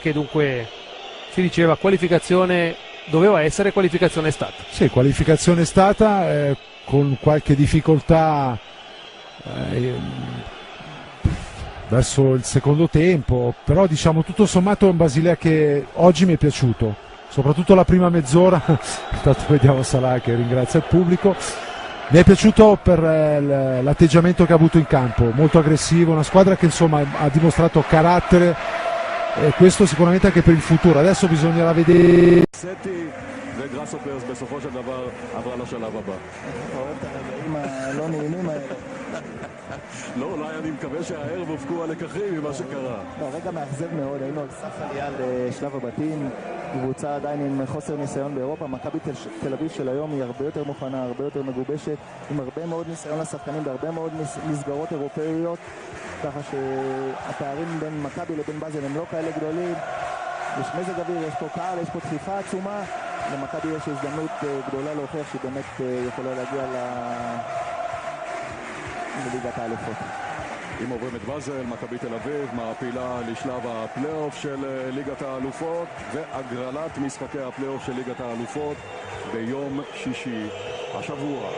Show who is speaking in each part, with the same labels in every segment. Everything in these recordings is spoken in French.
Speaker 1: che dunque si diceva qualificazione doveva essere, qualificazione è stata.
Speaker 2: Sì, qualificazione è stata, con qualche difficoltà verso il secondo tempo, però diciamo tutto sommato è un Basilea che oggi mi è piaciuto, soprattutto la prima mezz'ora. Intanto vediamo Salah che ringrazia il pubblico. Mi è piaciuto per l'atteggiamento che ha avuto in campo, molto aggressivo, una squadra che insomma ha dimostrato carattere, e questo sicuramente anche per il futuro. Adesso bisognerà vedere.
Speaker 3: וגראסהופרס בסופו של דבר עברה לשלב הבא.
Speaker 4: אתה אוהב את הרגעים הלא נעימים האלה.
Speaker 3: לא, אולי אני מקווה שהערב הופקו הלקחים ממה שקרה.
Speaker 4: לא, רגע מאכזב מאוד, היינו על סף עלייה לשלב הבתים, קבוצה עדיין עם חוסר ניסיון באירופה. מכבי תל אביב של היום היא הרבה יותר מוכנה, הרבה יותר מגובשת, עם הרבה מאוד ניסיון לשחקנים בהרבה מאוד מסגרות אירופאיות, ככה שהפערים בין מכבי לבין באזל הם לא כאלה גדולים. יש מזג אוויר, יש פה קהל, יש פה דחיפה עצומה. למכבי יש הזדמנות גדולה להוכיח שהיא באמת יכולה להגיע לליגת האלופות.
Speaker 3: אם עוברים את באזל, מכבי תל אביב מעפילה לשלב הפלייאוף של ליגת האלופות והגרלת משחקי הפלייאוף של ליגת האלופות ביום שישי השבוע.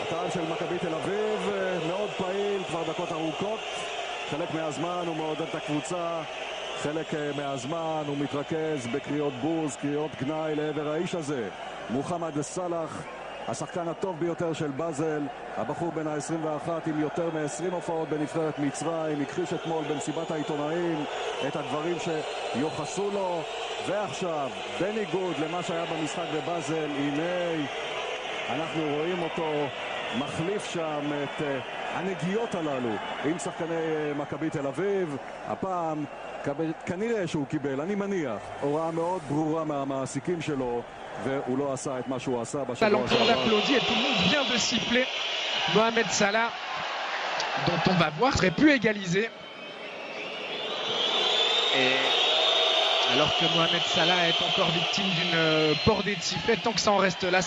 Speaker 3: הקהל של מכבי תל אביב מאוד פעיל כבר דקות ארוכות, חלק מהזמן הוא מעודד את הקבוצה, חלק מהזמן הוא מתרכז בקריאות בוז, קריאות גנאי לעבר האיש הזה, מוחמד סלאח, השחקן הטוב ביותר של באזל, הבחור בן ה-21 עם יותר מ-20 הופעות בנבחרת מצרים, הכחיש אתמול במסיבת העיתונאים את הדברים שיוחסו לו, ועכשיו בניגוד למה שהיה במשחק בבאזל, הנה אנחנו רואים אותו מחליף שם את הנגיעות הללו עם שחקני מכבי תל אביב. הפעם כנראה שהוא קיבל, אני מניח, הוראה מאוד ברורה מהמעסיקים שלו, והוא לא עשה את מה שהוא עשה בשבוע
Speaker 5: שעבר. Tout le monde vient de siffler Mohamed Salah, dont on va voir serait pu égaliser. Et alors que Mohamed Salah est encore victime d'une bordée de sifflets, tant que ça en reste là,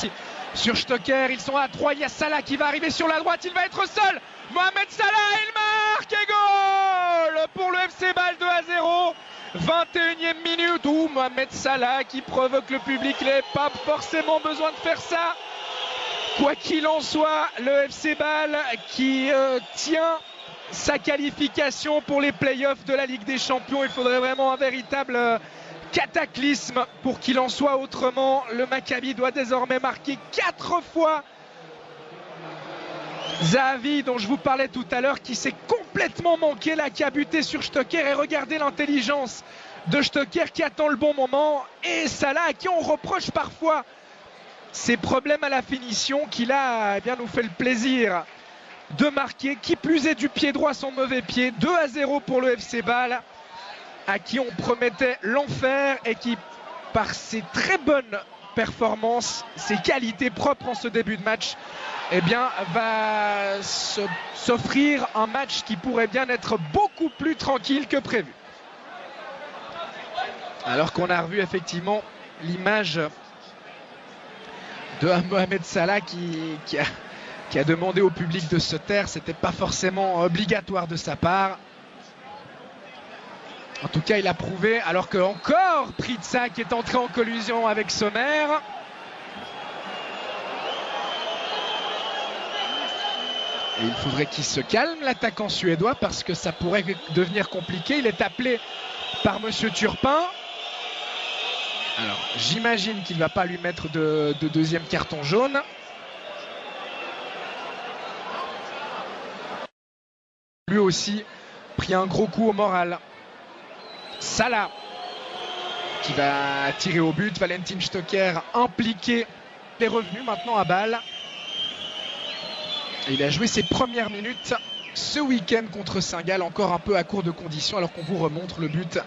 Speaker 5: sur Stocker, ils sont à 3, il y a Salah qui va arriver sur la droite, il va être seul. Mohamed Salah, il marque et goal pour le FC Bâle 2-0. 21e minute où Mohamed Salah qui provoque le public, il n'avait pas forcément besoin de faire ça. Quoi qu'il en soit, le FC Bâle qui tient sa qualification pour les playoffs de la Ligue des Champions. Il faudrait vraiment un véritable cataclysme pour qu'il en soit autrement. Le Maccabi doit désormais marquer 4 fois. Zahavi, dont je vous parlais tout à l'heure, qui s'est complètement manqué là, qui a buté sur Stocker, et regardez l'intelligence de Stocker qui attend le bon moment, et Salah à qui on reproche parfois ses problèmes à la finition, qui là bien nous fait le plaisir de marquer, qui plus est du pied droit son mauvais pied. 2-0 pour le FC Bâle, à qui on promettait l'enfer et qui, par ses très bonnes performances, ses qualités propres en ce début de match, eh bien, va s'offrir un match qui pourrait bien être beaucoup plus tranquille que prévu. Alors qu'on a revu effectivement l'image de Mohamed Salah qui a demandé au public de se taire. C'était pas forcément obligatoire de sa part. En tout cas, il a prouvé, alors que encore Pritsa qui est entré en collision avec Sommer. Et il faudrait qu'il se calme, l'attaquant suédois, parce que ça pourrait devenir compliqué. Il est appelé par Monsieur Turpin. Alors, j'imagine qu'il ne va pas lui mettre de deuxième carton jaune. Lui aussi pris un gros coup au moral. Salah qui va tirer au but. Valentin Stocker impliqué. Il est revenu maintenant à Bâle. Et il a joué ses premières minutes ce week-end contre Saint-Gall, encore un peu à court de conditions, alors qu'on vous remontre le but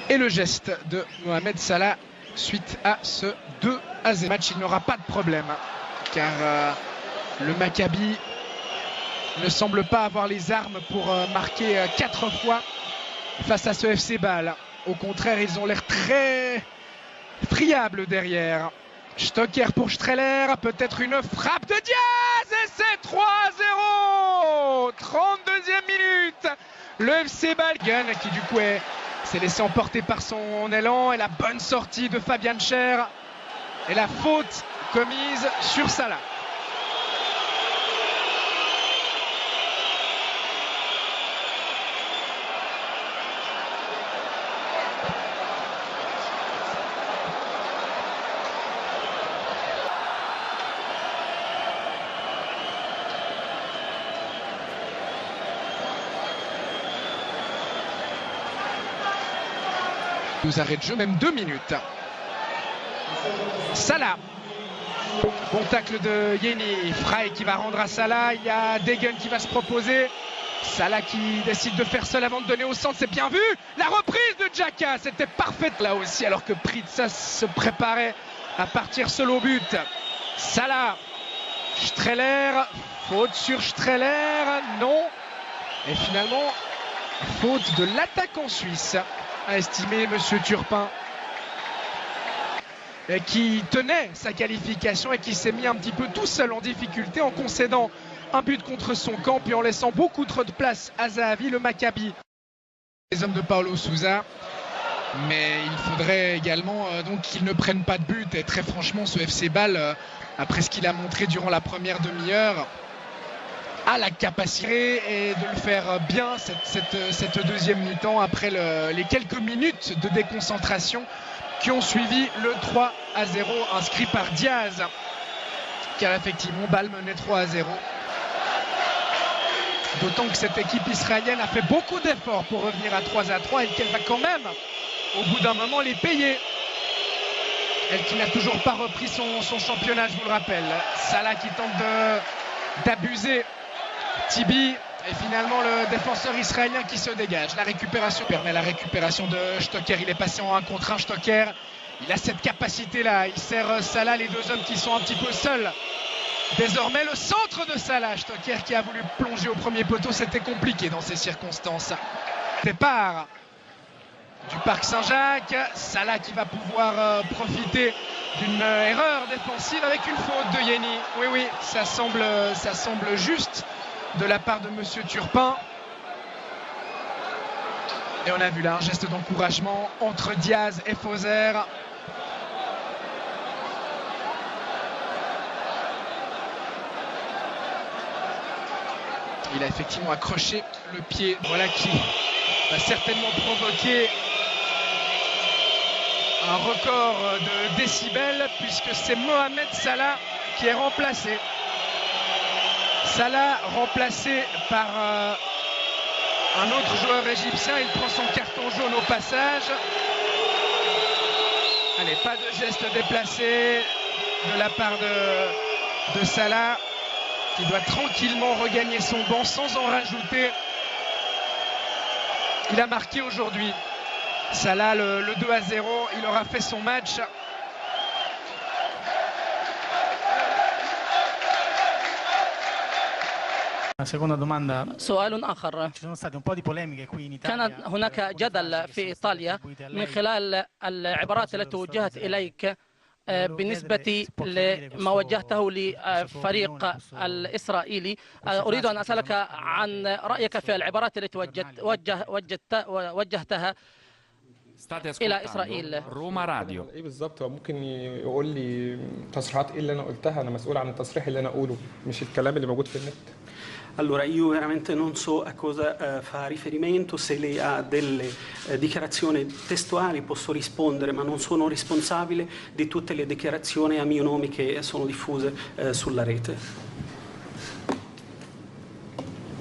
Speaker 5: et le geste de Mohamed Salah suite à ce 2-0 match. Il n'aura pas de problème, car le Maccabi ne semble pas avoir les armes pour marquer 4 fois face à ce FC Bâle. Au contraire, ils ont l'air très friables derrière. Stocker pour Streller, peut-être une frappe de Diaz, et c'est 3-0. 32e minute le FC Bâle. Gun qui du coup s'est laissé emporter par son élan et la bonne sortie de Fabian Schär et la faute commise sur Salah. Nous arrête de jeu, même 2 minutes. Salah. Bon tacle de Yeni. Frey qui va rendre à Salah. Il y a Degen qui va se proposer. Salah qui décide de faire seul avant de donner au centre. C'est bien vu. La reprise de Xhaka. C'était parfaite là aussi alors que Pritsas se préparait à partir seul au but. Salah. Streller. Faute sur Streller. Non. Et finalement, faute de l'attaquant suisse, a estimé Monsieur Turpin, qui tenait sa qualification et qui s'est mis un petit peu tout seul en difficulté en concédant un but contre son camp puis en laissant beaucoup trop de place à Zahavi, le Maccabi. Les hommes de Paulo Sousa, mais il faudrait également donc qu'ils ne prennent pas de but. Et très franchement, ce FC Bâle, après ce qu'il a montré durant la première demi-heure, a la capacité et de le faire bien cette deuxième mi-temps après les quelques minutes de déconcentration qui ont suivi le 3-0 inscrit par Diaz, car effectivement Bâle menait 3-0. D'autant que cette équipe israélienne a fait beaucoup d'efforts pour revenir à 3-3 et qu'elle va quand même au bout d'un moment les payer. Elle qui n'a toujours pas repris son championnat, je vous le rappelle. Salah qui tente d'abuser Tibi et finalement le défenseur israélien qui se dégage. La récupération permet la récupération de Stocker. Il est passé en 1 contre 1. Stocker, il a cette capacité là. Il sert Salah, les deux hommes qui sont un petit peu seuls. Désormais le centre de Salah. Stocker qui a voulu plonger au premier poteau. C'était compliqué dans ces circonstances. Départ du Parc Saint-Jacques. Salah qui va pouvoir profiter d'une erreur défensive avec une faute de Yeni. Oui, ça semble juste de la part de Monsieur Turpin. Et on a vu là un geste d'encouragement entre Diaz et Fauser. Il a effectivement accroché le pied. Voilà qui va certainement provoquer un record de décibels puisque c'est Mohamed Salah qui est remplacé. Salah remplacé par un autre joueur égyptien. Il prend son carton jaune au passage. Allez, pas de geste déplacé de la part de Salah qui doit tranquillement regagner son banc sans en rajouter. Il a marqué aujourd'hui. Salah le 2-0. Il aura fait son match.
Speaker 6: Seconda domanda.
Speaker 7: سؤال آخر.
Speaker 6: Ci sono state un po' di polemiche qui in
Speaker 7: كان
Speaker 6: Italia.
Speaker 7: هناك جدل في إيطاليا من خلال العبارات التي وجهت إليك بالنسبة لما وجهته لفريق الإسرائيلي. أريد أن أسألك عن رأيك في العبارات التي وجهتها إلى إسرائيل.
Speaker 8: روما راديو.
Speaker 9: ايه بالظبط؟ هو ممكن يقول لي تصريحات ايه اللي انا قلتها؟ انا مسؤول عن التصريح اللي انا اقوله مش الكلام اللي موجود في النت.
Speaker 10: Allora, io veramente non so a cosa fa riferimento, se lei ha delle dichiarazioni testuali posso rispondere, ma non sono responsabile di tutte le dichiarazioni a mio nome che sono diffuse sulla rete.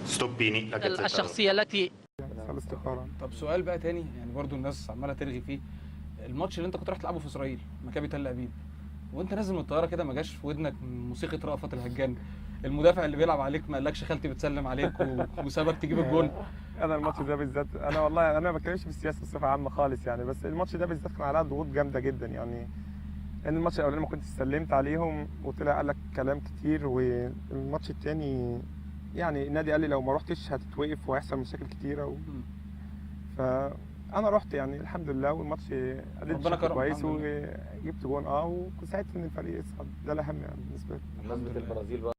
Speaker 11: Stoppini, la Gazzetta.
Speaker 7: الشخصية التي
Speaker 12: طب سؤال بقى تاني، يعني برضو الناس عماله ترغي فيه. الماتش اللي انت كنت رايح تلعبه في اسرائيل، مكابي تل ابيب، وانت نازل من الطياره كده ما جاش في ودنك موسيقى رأفت الهجان؟ المدافع اللي بيلعب عليك ما قالكش خالتي بتسلم عليك وسابك تجيب الجون؟
Speaker 13: انا الماتش ده بالذات، انا والله انا ما بتكلمش في السياسه بصفه عامه خالص يعني، بس الماتش ده بالذات كان عليها ضغوط جامده جدا يعني. ان الماتش الاولاني ما كنتش سلمت عليهم وطلع قال لك كلام كتير، والماتش الثاني يعني النادي قال لي لو ما رحتش هتتوقف وهيحصل مشاكل كتيره فانا رحت يعني الحمد لله، والماتش اديت بشكل كويس وجبت جون وساعدت ان الفريق يصعد. ده الاهم يعني بالنسبه لي.